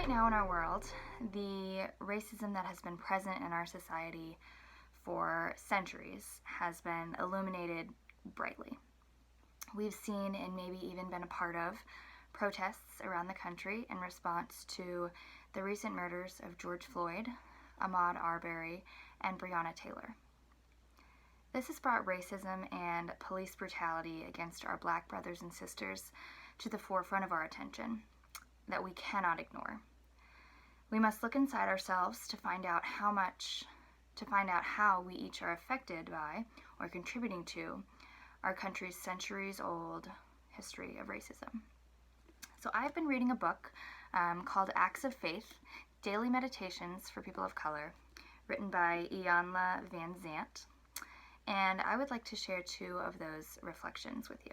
right now in our world, the racism that has been present in our society for centuries has been illuminated brightly. We've seen and maybe even been a part of protests around the country in response to the recent murders of George Floyd, Ahmaud Arbery, and Breonna Taylor. This has brought racism and police brutality against our Black brothers and sisters to the forefront of our attention that we cannot ignore. We must look inside ourselves to find out how we each are affected by or contributing to our country's centuries-old history of racism. So I've been reading a book called Acts of Faith, Daily Meditations for People of Color, written by Iyanla Vanzant, and I would like to share 2 of those reflections with you.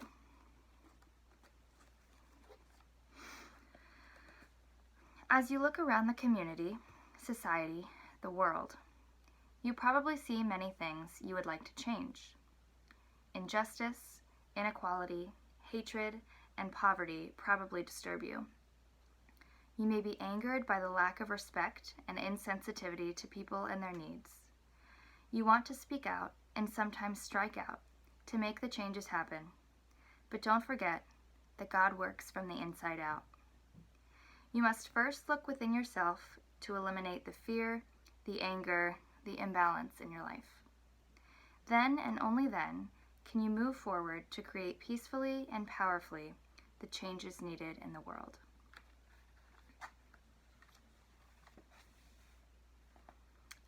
As you look around the community, society, the world, you probably see many things you would like to change. Injustice, inequality, hatred, and poverty probably disturb you. You may be angered by the lack of respect and insensitivity to people and their needs. You want to speak out and sometimes strike out to make the changes happen. But don't forget that God works from the inside out. You must first look within yourself to eliminate the fear, the anger, the imbalance in your life. Then and only then can you move forward to create peacefully and powerfully the changes needed in the world.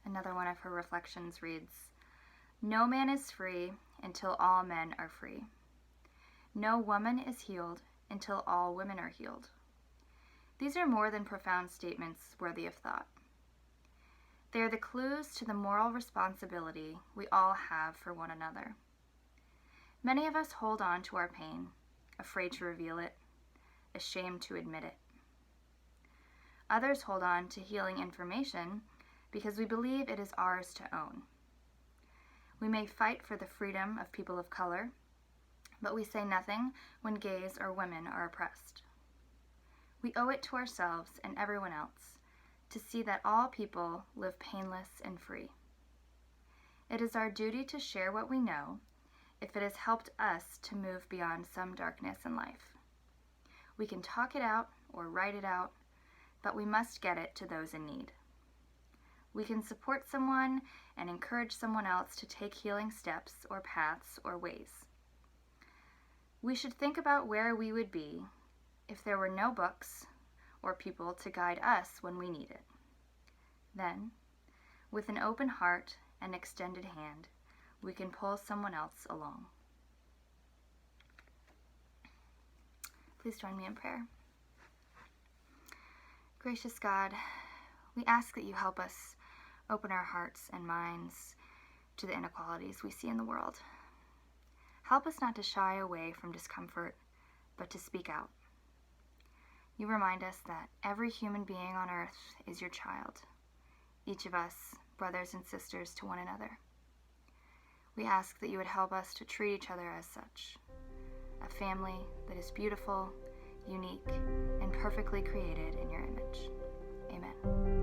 Another one of her reflections reads, "No man is free until all men are free. No woman is healed until all women are healed." These are more than profound statements worthy of thought. They are the clues to the moral responsibility we all have for one another. Many of us hold on to our pain, afraid to reveal it, ashamed to admit it. Others hold on to healing information because we believe it is ours to own. We may fight for the freedom of people of color, but we say nothing when gays or women are oppressed. We owe it to ourselves and everyone else to see that all people live painless and free. It is our duty to share what we know if it has helped us to move beyond some darkness in life. We can talk it out or write it out, but we must get it to those in need. We can support someone and encourage someone else to take healing steps or paths or ways. We should think about where we would be if there were no books or people to guide us when we need it. Then, with an open heart and extended hand, we can pull someone else along. Please join me in prayer. Gracious God, we ask that you help us open our hearts and minds to the inequalities we see in the world. Help us not to shy away from discomfort, but to speak out. You remind us that every human being on earth is your child, each of us brothers and sisters to one another. We ask that you would help us to treat each other as such, a family that is beautiful, unique, and perfectly created in your image. Amen.